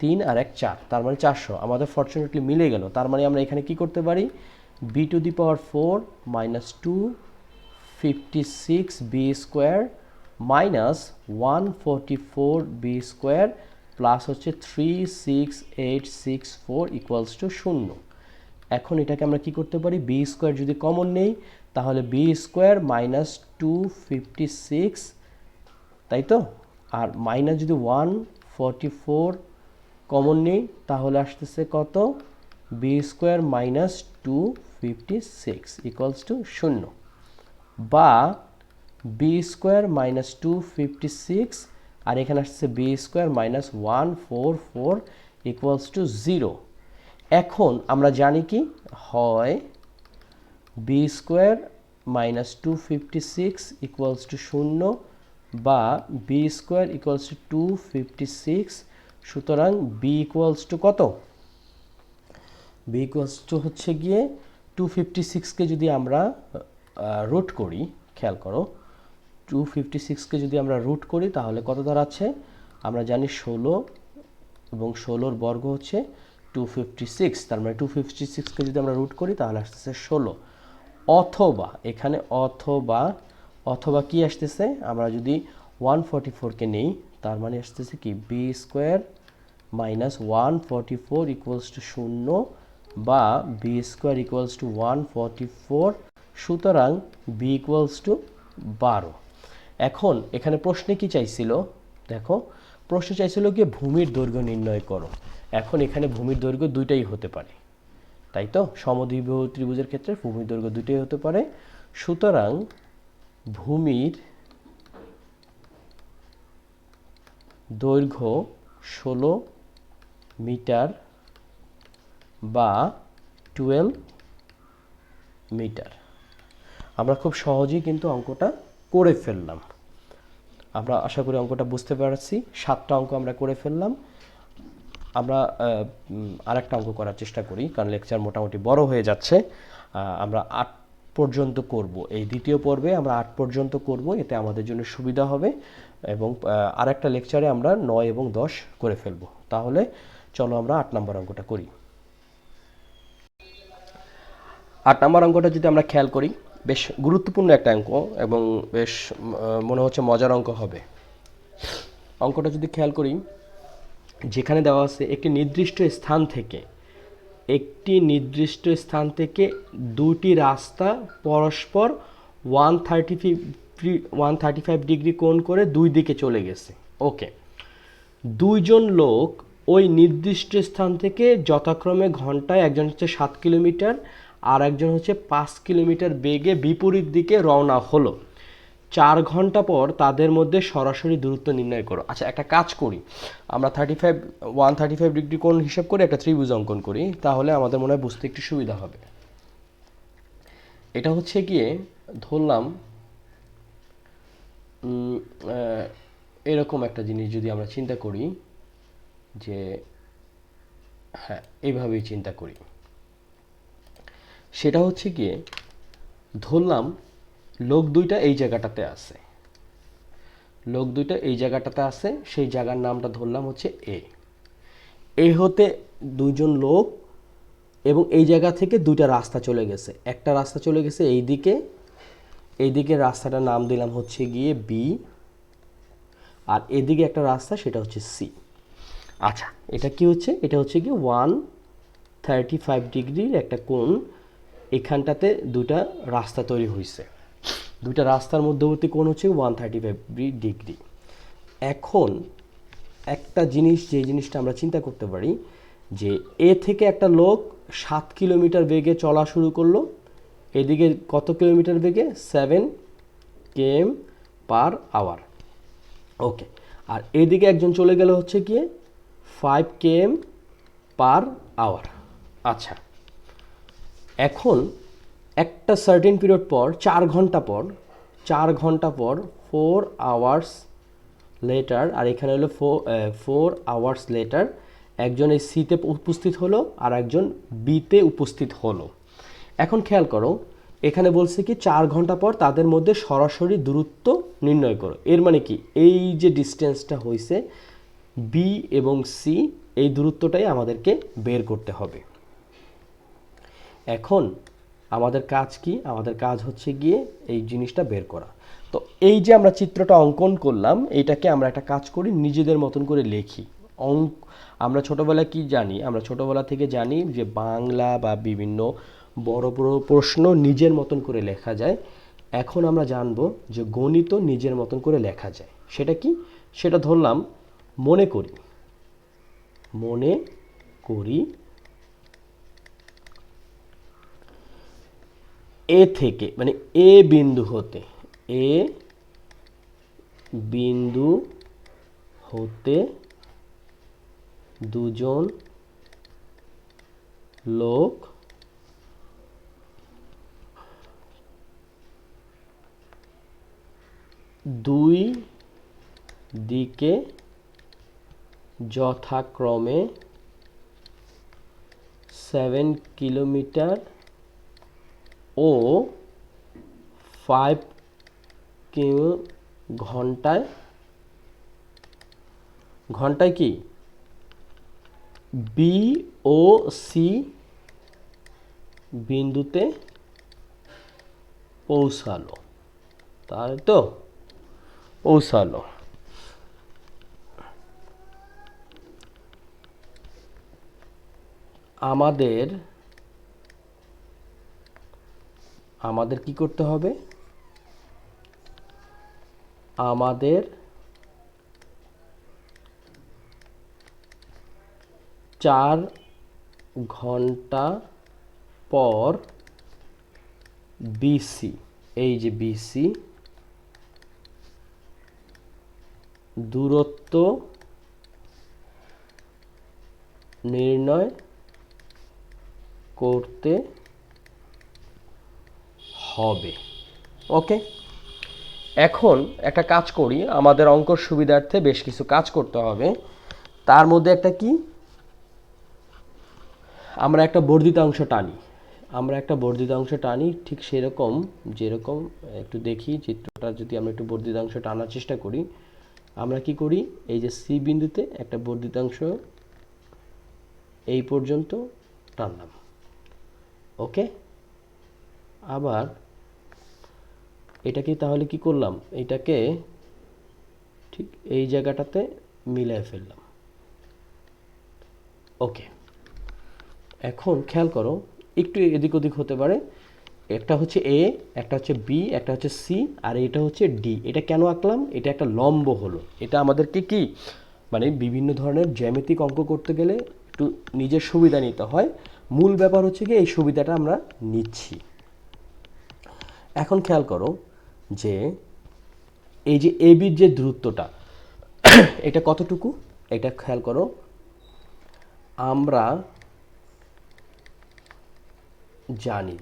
3 আর 1 4, তার মানে 400। আমাদের ফরচুনেটলি মিলে গেল। তার মানে আমরা এখানে কি করতে পারি, b⁴ minus 256 B square minus 144 B square plus হচ্ছে 36864 ইকুয়ালস টু 0। এখন এটাকে আমরা কি করতে পারি, বি স্কোয়ার যদি কমন নেই তাহলে বি স্কোয়ার মাইনাস 256, তাই তো? আর মাইনাস যদি 144 কমন নেই তাহলে আসতেছে কত, B square minus 256 equals to 0, বা বি স্কোয়ার মাইনাস 256 আর এখানে আসছে B square minus 144 equals to 0। এখন আমরা জানি কি হয়, B square minus 256 equals to 0, বা বি স্কোয়ার ইকুয়ালস টু 256। সুতরাং বি ইকুয়ালস টু কত, বি ইকুয়ালস টু হচ্ছে গিয়ে 256কে যদি আমরা রুট করি, খেয়াল করো 256কে যদি আমরা রুট করি তাহলে কত দাঁড়াচ্ছে? আমরা জানি 16 এবং 16 বর্গ হচ্ছে 256, তার মানে 256কে যদি আমরা রুট করি তাহলে আসতেছে 16। অথবা এখানে অথবা কি আসতেছে? আমরা যদি 144কে নেই তার মানে আসতেছে কি B square minus 144 equals to 0 বা বি স্কোয়ার ইকুয়ালস টু 144। সুতরাং বি ইকুয়ালস টু 12। এখন এখানে প্রশ্নে কি চাইছিল? দেখো প্রশ্ন চাইছিল কি ভূমির দৈর্ঘ্য নির্ণয় করো। এখন এখানে ভূমির দৈর্ঘ্য দুইটাই হতে পারে, তাই তো? সমদ্বিবাহু ত্রিভুজের ক্ষেত্রে ভূমির দৈর্ঘ্য দুইটাই হতে পারে। সুতরাং ভূমির দৈর্ঘ্য 16 মিটার বা 12 মিটার। আমরা খুব সহজেই কিন্তু অঙ্কটা করে ফেললাম। আমরা আশা করি অঙ্কটা বুঝতে পারছি। 7টা অঙ্ক আমরা করে ফেললাম। আমরা আরেকটা অঙ্ক করার চেষ্টা করি, কারণ লেকচার মোটামুটি বড় হয়ে যাচ্ছে। আমরা 8 পর্যন্ত করব। এই দ্বিতীয় পর্বে আমরা 8 পর্যন্ত করব, এতে আমাদের জন্য সুবিধা হবে। এবং আরেকটা লেকচারে আমরা 9 এবং 10 করে ফেলব। তাহলে চলো আমরা 8 নম্বর অঙ্কটা করি। 8 নম্বর অঙ্কটা যদি আমরা খেয়াল করি, বেশ গুরুত্বপূর্ণ একটা অঙ্ক এবং বেশ মনে হচ্ছে মজার অঙ্ক হবে। অঙ্কটা যদি খেয়াল করি, যেখানে দেওয়া আছে একটি নির্দিষ্ট স্থান থেকে দুটি রাস্তা পরস্পর 135 ডিগ্রি কোণ করে দুই দিকে চলে গেছে। ওকে, দুইজন লোক ওই নির্দিষ্ট স্থান থেকে যথাক্রমে ঘন্টায়, একজন হচ্ছে 7 কিলোমিটার আর একজন হচ্ছে 5 কিলোমিটার বেগে বিপরীত দিকে রওনা হলো। 4 ঘন্টা পর তাদের মধ্যে সরাসরি দূরত্ব নির্ণয় করো। আচ্ছা, একটা কাজ করি, আমরা 135 ডিগ্রি কোণ হিসাব করে একটা ত্রিভুজ অঙ্কন করি, তাহলে আমাদের মনে হয় বুঝতে একটু সুবিধা হবে। এটা হচ্ছে গিয়ে ধরলাম এরকম একটা জিনিস যদি আমরা চিন্তা করি, যে হ্যাঁ এইভাবেই চিন্তা করি। সেটা হচ্ছে গিয়ে ধরলাম লোক দুইটা এই জায়গাটাতে আছে, সেই জায়গার নামটা ধরলাম হচ্ছে এ হতে দুইজন লোক, এবং এই জায়গা থেকে দুইটা রাস্তা চলে গেছে। একটা রাস্তা চলে গেছে এইদিকে রাস্তাটার নাম দিলাম হচ্ছে গিয়ে বি, আর এদিকে একটা রাস্তা, সেটা হচ্ছে সি। আচ্ছা, এটা কি হচ্ছে? এটা হচ্ছে কি 135 ডিগ্রির একটা কোণ। এখানটাতে দুটা রাস্তা তৈরি হয়েছে, দুইটা রাস্তার মধ্যবর্তী কোণ হচ্ছে 135 ডিগ্রি। এখন একটা জিনিস, যে জিনিসটা আমরা চিন্তা করতে পারি, যে এ থেকে একটা লোক 7 কিলোমিটার বেগে চলা শুরু করলো, এদিকে কত কিলোমিটার বেগে? 7 km পার আওয়ার। ওকে, আর এদিকে একজন চলে গেল হচ্ছে গিয়ে 5 km পার আওয়ার। আচ্ছা, এখন একটা সার্টেন পিরিয়ড পর, 4 ঘন্টা পর 4 আওয়ার্স লেটার, আর এখানে হলো 4 আওয়ার্স লেটার, একজন এই সিতে উপস্থিত হলো আর একজন বিতে উপস্থিত হলো। এখন খেয়াল করো, এখানে বলছে কি 4 ঘন্টা পর তাদের মধ্যে সরাসরি দূরত্ব নির্ণয় করো। এর মানে কি, এই যে ডিস্টেন্সটা হয়েছে বি এবং সি, এই দূরত্বটাই আমাদেরকে বের করতে হবে। এখন আমাদের কাজ কি? আমাদের কাজ হচ্ছে গিয়ে এই জিনিসটা বের করা। তো এই যে আমরা চিত্রটা অঙ্কন করলাম, এইটাকে আমরা একটা কাজ করি, নিজেদের মতন করে লিখি। আমরা ছোটোবেলায় কি জানি? আমরা ছোটোবেলা থেকে জানি যে বাংলা বা বিভিন্ন বড় বড় প্রশ্ন নিজের মতন করে লেখা যায়। এখন আমরা জানবো যে গণিত নিজের মতন করে লেখা যায়। সেটা কি? সেটা ধরলাম, মনে করি এ থেকে, মানে এ বিন্দু হতে দুজন লোক দুই দিকে যথাক্রমে 7 কিলোমিটার ও 5 km ঘন্টায় ঘন্টায় কি বি ও সি বিন্দুতে পৌঁছালো, তাই তো? পৌঁছালো। আমাদের আমাদের কি করতে হবে? আমাদের 4 ঘন্টা পর বিসি, এই যে বিসি দূরত্ব নির্ণয় করতে হবে। ওকে, এখন একটা কাজ করি, আমাদের অঙ্কর সুবিধার্থে বেশ কিছু কাজ করতে হবে। তার মধ্যে একটা কি, আমরা একটা বর্ধিতাংশ টানি, ঠিক সেরকম যেরকম একটু দেখি চিত্রটা, যদি আমরা একটু বর্ধিতাংশ টানার চেষ্টা করি, আমরা কি করি, এই যে সি বিন্দুতে একটা বর্ধিতাংশ এই পর্যন্ত টানলাম। ওকে, আবার এটাকে তাহলে কি করলাম, এটাকে ঠিক এই জায়গাটাতে মিলাই ফেললাম। ওকে, এখন খেয়াল করো, একটু এদিক ওদিক হতে পারে, একটা হচ্ছে এ, একটা হচ্ছে বি, একটা হচ্ছে সি, আর এটা হচ্ছে ডি। এটা কেন আঁকলাম? এটা একটা লম্ব হলো। এটা আমাদেরকে কি মানে বিভিন্ন ধরনের জ্যামিতিক অঙ্ক করতে গেলে একটু নিজের সুবিধা নিতে হয়। মূল ব্যাপার হচ্ছে কি এই সুবিধাটা আমরা নিচ্ছি। এখন খেয়াল করো যে এই যে এ বির যে দূরত্বটা এটা কতটুকু, এটা খেয়াল করো। আমরা জানি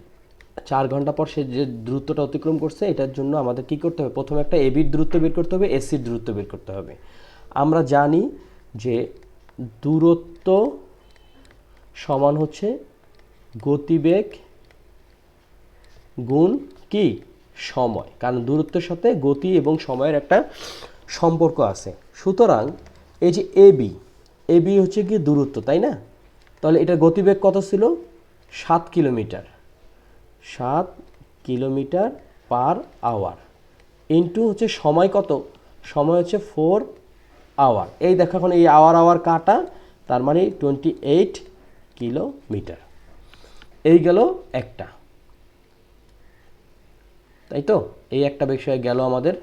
4 ঘন্টা পর সে যে দূরত্বটা অতিক্রম করছে, এটার জন্য আমাদের কি করতে হবে? প্রথমে একটা এ বির দূরত্ব বের করতে হবে, এসির দূরত্ব বের করতে হবে। আমরা জানি যে দূরত্ব সমান হচ্ছে গতিবেগ গুণ কি সময়, কারণ দূরত্বের সাথে গতি এবং সময়ের একটা সম্পর্ক আছে। সুতরাং এই যে এ বি হচ্ছে কি দূরত্ব, তাই না? তাহলে এটা গতিবেগ কত ছিল? 7 kilometre, 7 kilometre per hour, into হচ্ছে সময় কত? সময় হচ্ছে 4 আওয়ার। এই দেখো এখন এই আওয়ার কাটা, তার মানে 28 কিলোমিটার। এই গেল একটা, তাই তো? এই একটা বিষয় গেল আমাদের।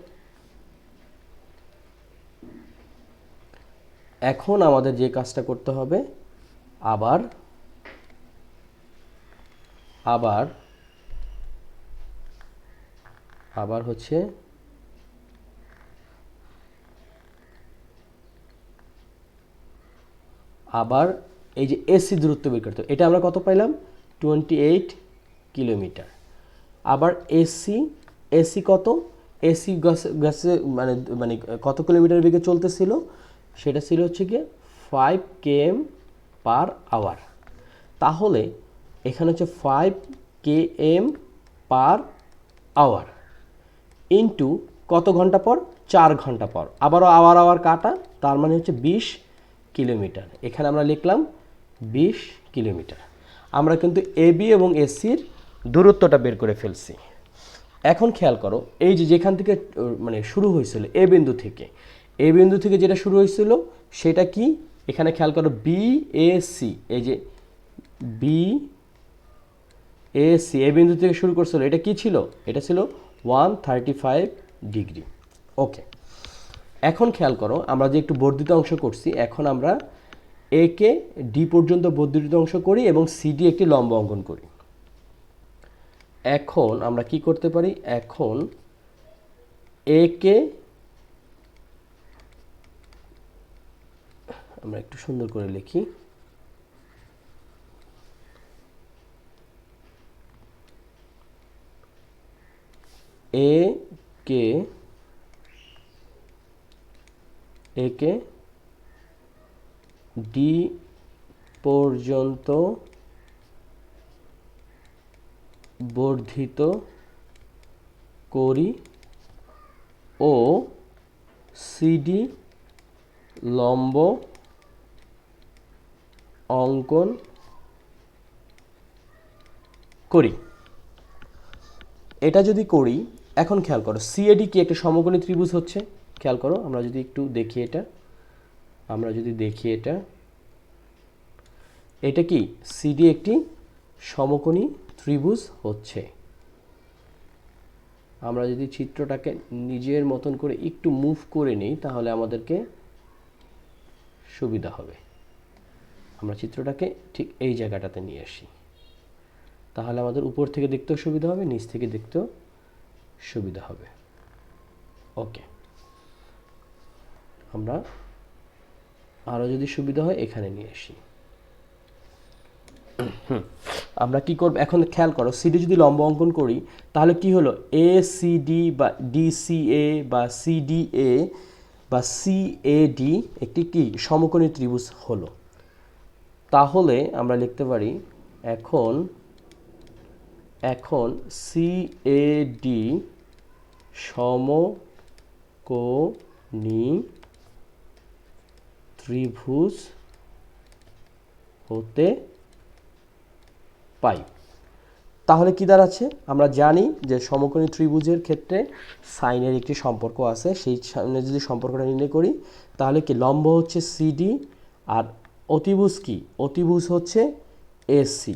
এখন আমাদের যে কাজটা করতে হবে, আবার আবার আবার হচ্ছে আবার এই যে এসি দূরত্ব বের করতে হবে। এটা আমরা কত পাইলাম? 28 কিলোমিটার। আবার এসি কত? এসি গাছে মানে মানে কত কিলোমিটার বেগে চলতেছিল? সেটা ছিল হচ্ছে গিয়ে 5 km পার আওয়ার। তাহলে এখানে হচ্ছে 5 km পার আওয়ার ইন্টু কত ঘন্টা পর? 4 ঘন্টা পর। আবারও আওয়ার কাটা, তার মানে হচ্ছে 20 কিলোমিটার। এখানে আমরা লিখলাম 20 কিলোমিটার। আমরা কিন্তু এবি এবং এসির দূরত্বটা বের করে ফেলছি। এখন খেয়াল করো, এই যে যেখান থেকে মানে শুরু হয়েছিল এ বিন্দু থেকে যেটা শুরু হয়েছিল সেটা কি? এখানে খেয়াল করো বি এ সি, এই যে বি এ সি এ বিন্দু থেকে শুরু করছিল, এটা কি ছিল? এটা ছিল 135 ডিগ্রি। ওকে, এখন খেয়াল করো, আমরা যে একটু বর্ধিত অংশ করছি, এখন আমরা এ কে ডি পর্যন্ত বর্ধিত অংশ করি এবং সিডি একটি লম্ব অঙ্কন করি। এখন আমরা কি করতে পারি? এখন এ কে আমরা একটু সুন্দর করে লিখি। এ কে ডি পর্যন্ত বর্ধিত করি ও সিডি লম্ব অঙ্কন করি। এটা যদি করি, এখন খেয়াল করো সিএডি কি একটা সমকোণী ত্রিভুজ হচ্ছে, খেয়াল করো আমরা যদি একটু দেখি এটা কি সিডি একটি সমকোণী ত্রিভুজ হচ্ছে। আমরা যদি চিত্রটাকে নিজের মতন করে একটু মুভ করে নিই তাহলে আমাদেরকে সুবিধা হবে। আমরা চিত্রটাকে ঠিক এই জায়গাটাতে নিয়ে আসি, তাহলে আমাদের উপর থেকে দেখতেও সুবিধা হবে, নিচ থেকে দেখতেও সুবিধা হবে। ওকে, আমরা আরও যদি সুবিধা হয় এখানে নিয়ে আসি। আমরা কি করব এখন খেয়াল করো, সিডি যদি লম্ব অঙ্কন করি তাহলে কি হলো, এ সিডি বা ডিসিএ বা সিডিএ বা সিএডি একটি কি সমকোণী ত্রিভুজ হলো। তাহলে আমরা লিখতে পারি এখন সিএডি সমকোণী ত্রিভুজ হতে পাই। তাহলে কি দাঁড়াচ্ছে, আমরা জানি যে সমকোণী ত্রিভুজের ক্ষেত্রে সাইনের একটি সম্পর্ক আছে, সেই সাইনে যদি সম্পর্কটা নির্ণয় করি তাহলে কি লম্ব হচ্ছে সিডি আর অতিভুজ কি, অতিভুজ হচ্ছে এসি,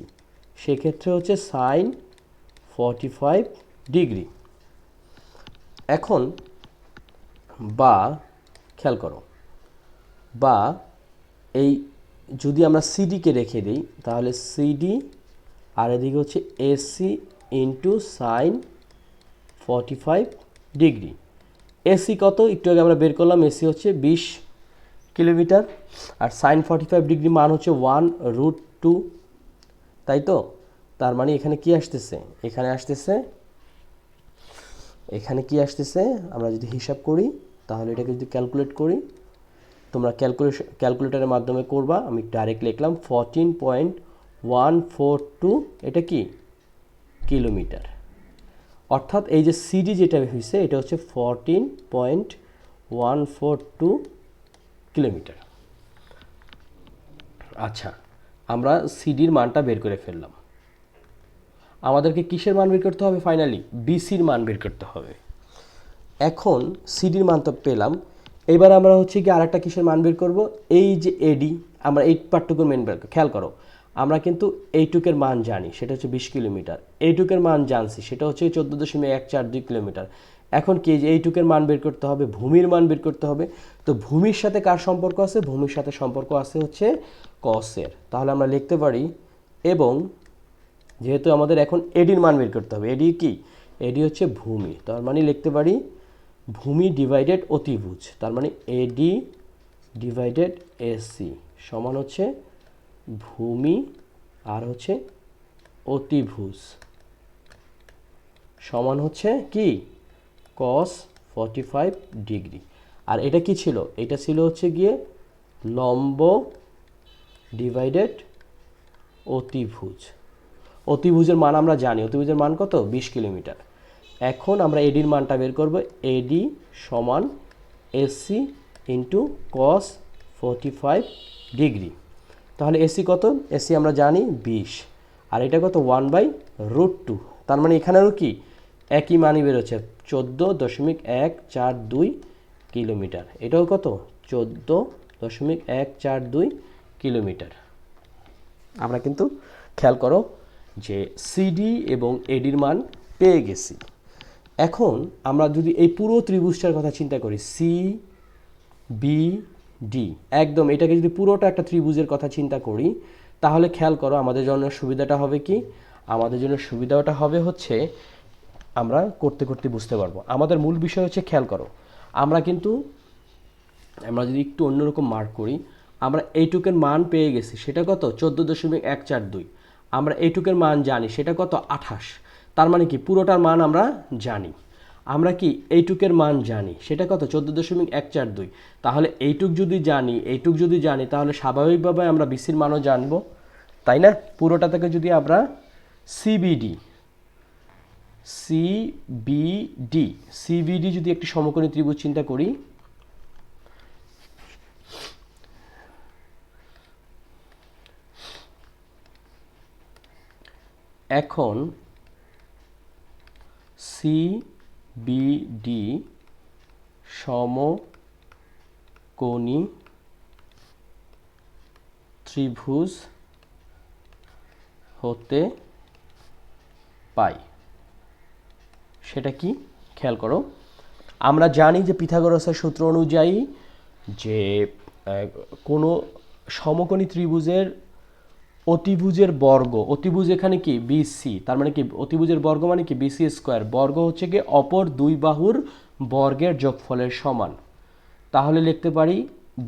সেক্ষেত্রে হচ্ছে সাইন 45 ডিগ্রি। এখন বা খেয়াল করো, বা এই যদি আমরা সিডিকে রেখে দিই তাহলে সিডি আর এদিকে হচ্ছে AC into sign 45 degree. AC কত একটু আগে আমরা বের করলাম, এসি হচ্ছে 20 কিলোমিটার আর সাইন 45 ডিগ্রি মান হচ্ছে 1√2, তাই তো। তার মানে এখানে কি আসতেছে, এখানে কি আসতেছে আমরা যদি হিসাব করি তাহলে এটাকে যদি ক্যালকুলেট করি, তোমরা ক্যালকুলেটরের মাধ্যমে করবা, আমি ডাইরেক্ট লিখলাম 14.142, এটা কি কিলোমিটার। অর্থাৎ এই যে সিডি যেটা হয়েছে এটা হচ্ছে 14.142 কিলোমিটার। আচ্ছা, আমরা সিডির মানটা বের করে ফেললাম, আমাদেরকে কিসের মান বের করতে হবে, ফাইনালি বিসির মান বের করতে হবে। এখন সিডির মান তো পেলাম, এবার আমরা হচ্ছে কি আরেকটা কিসের মান বের করব, এই যে এডি, আমরা এই পার্টটুকুর মান বের, খেয়াল করো আমরা কিন্তু এইটুকের মান জানি সেটা হচ্ছে 20 কিলোমিটার, এইটুকের মান জানছি সেটা হচ্ছে 14.142 কিলোমিটার। এখন কি যে এইটুকের মান বের করতে হবে, ভূমির মান বের করতে হবে। তো ভূমির সাথে কার সম্পর্ক আছে, ভূমির সাথে সম্পর্ক আছে হচ্ছে কসের। তাহলে আমরা লিখতে পারি, এবং যেহেতু আমাদের এখন এডির মান বের করতে হবে, এডি কি, এডি হচ্ছে ভূমি, তার মানে লিখতে পারি ভূমি ডিভাইডেড অতিভুজ, তার মানে এডি ডিভাইডেড এসি সমান হচ্ছে ভূমি আর হচ্ছে অতিভুজ সমান হচ্ছে কি cos 45 ডিগ্রি। আর এটা কি ছিল, এটা ছিল হচ্ছে গিয়ে লম্ব ডিভাইডেড অতিভুজ। অতিভুজের মান আমরা জানি, অতিভুজের মান কত, 20 কিলোমিটার। এখন আমরা এডির মানটা বের করব, এডি সমান এসি ইন্টু cos 45 ডিগ্রি। তাহলে এসি কত, এসি আমরা জানি 20, আর এটা কত 1/√2, তার মানে এখানেও কি একই মানই বেরোচ্ছে 14.142 কিলোমিটার, এটাও কত 14.142 কিলোমিটার। আমরা কিন্তু খেয়াল করো যে সিডি এবং এডির মান পেয়ে গেছি। এখন আমরা যদি এই পুরো ত্রিভুজটার কথা চিন্তা করি, সি বি ডি, একদম এটাকে যদি পুরোটা একটা ত্রিভুজের কথা চিন্তা করি তাহলে খেয়াল করো আমাদের জন্য সুবিধাটা হবে কি, আমাদের জন্য সুবিধাটা হবে হচ্ছে আমরা করতে করতে বুঝতে পারবো। আমাদের মূল বিষয় হচ্ছে খেয়াল করো, আমরা যদি একটু অন্যরকম মার্ক করি, আমরা এইটুকের মান পেয়ে গেছি সেটা কত 14.142, আমরা এইটুকের মান জানি সেটা কত 28, তার মানে কি পুরোটার মান আমরা জানি। আমরা কি এইটুকের মান জানি সেটা কত 14.142, তাহলে এইটুক যদি জানি তাহলে স্বাভাবিকভাবে আমরা বিসির মানও জানবো, তাই না। পুরোটা থেকে যদি আমরা সিবিডি, সিবিডি যদি একটি সমকোণী ত্রিভুজ চিন্তা করি, এখন সিবিডি সমকোণী ত্রিভুজ হতে পাই, সেটা কি খেয়াল করো। আমরা জানি যে পিথাগোরাসের সূত্র অনুযায়ী যে কোনো সমকোণী ত্রিভুজের অতিভুজের বর্গ, অতিভুজ এখানে কি বিসি, তার মানে কি অতিভুজের বর্গ মানে কি বিসি স্কোয়ার, বর্গ হচ্ছে কি অপর দুই বাহুর বর্গের যোগফলের সমান। তাহলে লিখতে পারি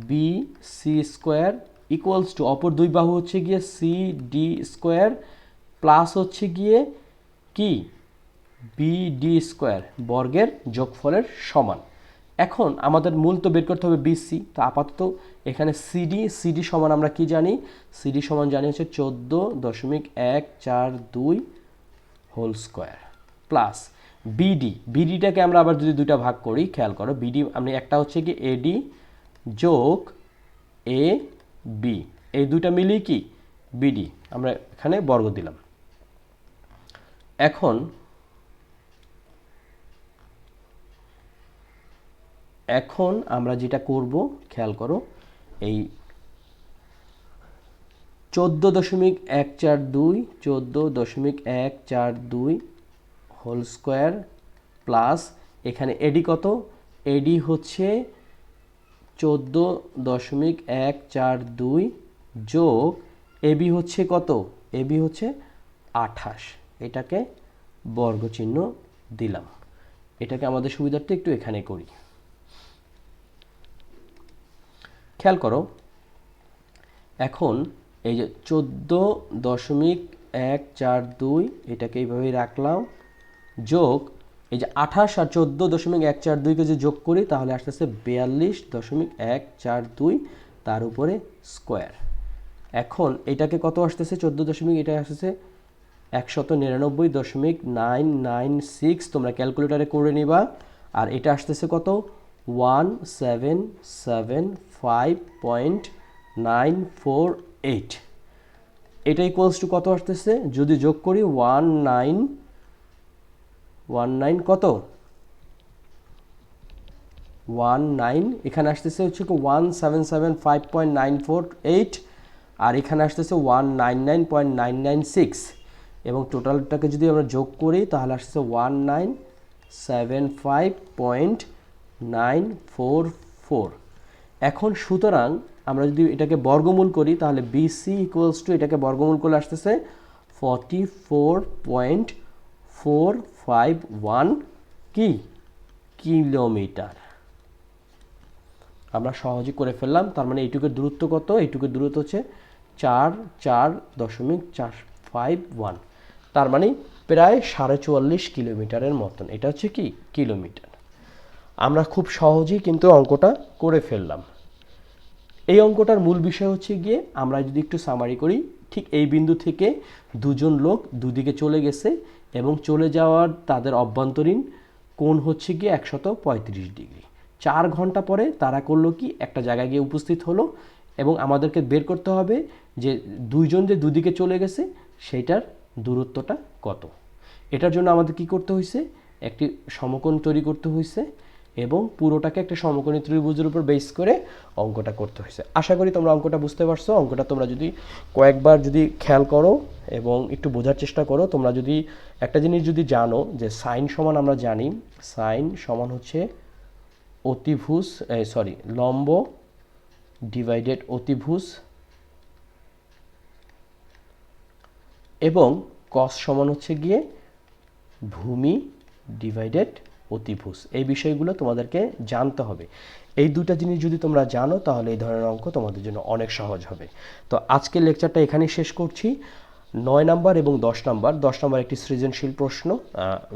B C square equals to অপর দুই বাহু হচ্ছে গিয়ে সি ডি স্কোয়ার প্লাস হচ্ছে গিয়ে কি বিডি স্কোয়ার, বর্গের যোগফলের সমান। এখন আমাদের মূল তো বের করতে হবে বিসি, তো আপাতত এখানে সিডি সমান আমরা কি জানি, সিডি সমান জানি হচ্ছে 14.142 হোল স্কোয়ার প্লাস বিডিটাকে আমরা আবার যদি দুইটা ভাগ করি, খেয়াল করো বিডি আমি একটা হচ্ছে কি এডি যোগ এ বি, এই দুইটা মিলিয়ে কি বিডি, আমরা এখানে বর্গ দিলাম। এখন আমরা যেটা করব খেয়াল করো, এই 14.142 হোল স্কোয়ার প্লাস এখানে এডি কত, এডি হচ্ছে 14.142 যোগ এবি হচ্ছে কত, এবি হচ্ছে 28, এটাকে বর্গ চিহ্ন দিলাম। এটাকে আমাদের সুবিধার্থে একটু এখানে করি। খেয়াল করো এখন এই যে 14.142 এটাকে এইভাবেই রাখলাম, যোগ এই যে 28 আর 14.142কে যে যোগ করি তাহলে আসতেছে 42.142, তার উপরে স্কোয়ার। এখন এটাকে কত আসতেছে 14 এটা আসতেছে 199.996, তোমরা ক্যালকুলেটারে করে নিবা। আর এটা আসতেছে কত 1775.948, এটা ইকুয়ালস টু কত আসতেছে যদি যোগ করি 19 কত 19, এখানে আসতেছে হচ্ছে 1775.948 আর এখানে আসতেছে 199.996, এবং টোটালটাকে যদি আমরা যোগ করি তাহলে আসতেছে 1975.944। এখন সুতরাং আমরা যদি এটাকে বর্গমূল করি তাহলে বিসি ইকুয়ালস টু এটাকে বর্গমূল করলে আসতেছে 44.451 কি কিলোমিটার। আমরা সহজে করে ফেললাম। তার মানে এইটুকুর দূরত্ব কত, এইটুকুর দূরত্ব হচ্ছে 4.451, তার মানে প্রায় 44.5 কিলোমিটারের মতন। এটা হচ্ছে কি কিলোমিটার। আমরা খুব সহজেই কিন্তু অঙ্কটা করে ফেললাম। এই অঙ্কটার মূল বিষয় হচ্ছে গিয়ে আমরা যদি একটু সামারি করি, ঠিক এই বিন্দু থেকে দুজন লোক দুদিকে চলে গেছে এবং চলে যাওয়ার তাদের অভ্যন্তরীণ কোণ হচ্ছে গিয়ে 135 ডিগ্রি। 4 ঘন্টা পরে তারা করলো কি একটা জায়গায় গিয়ে উপস্থিত হলো, এবং আমাদেরকে বের করতে হবে যে দুইজন যে দুদিকে চলে গেছে সেইটার দূরত্বটা কত। এটার জন্য আমাদের কি করতে হয়েছে, একটি সমকোণ তৈরি করতে হয়েছে এবং পুরোটাকে একটা সমকোণী ত্রিভুজের উপর বেস করে অঙ্কটা করতে হয়েছে। আশা করি তোমরা অঙ্কটা বুঝতে পারছো। অঙ্কটা তোমরা যদি কয়েকবার যদি খেয়াল করো এবং একটু বোঝার চেষ্টা করো, তোমরা যদি একটা জিনিস যদি জানো যে সাইন সমান, আমরা জানি সাইন সমান হচ্ছে অতিভুজ লম্ব ডিভাইডেড অতিভুজ, এবং কস সমান হচ্ছে গিয়ে ভূমি ডিভাইডেড অতিভুজ। এই বিষয়গুলো তোমাদেরকে জানতে হবে। এই দুটো জিনিস যদি তোমরা জানো তাহলে এই ধরনের অঙ্ক তোমাদের জন্য অনেক সহজ হবে। তো আজকের লেকচারটা এখানেই শেষ করছি। 9 নাম্বার এবং 10 নাম্বার একটি সৃজনশীল প্রশ্ন,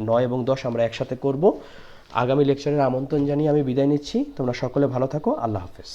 9 এবং 10 আমরা একসাথে করব। আগামী লেকচারের আমন্ত্রণ জানিয়ে আমি বিদায় নিচ্ছি। তোমরা সকলে ভালো থাকো। আল্লাহ হাফেজ।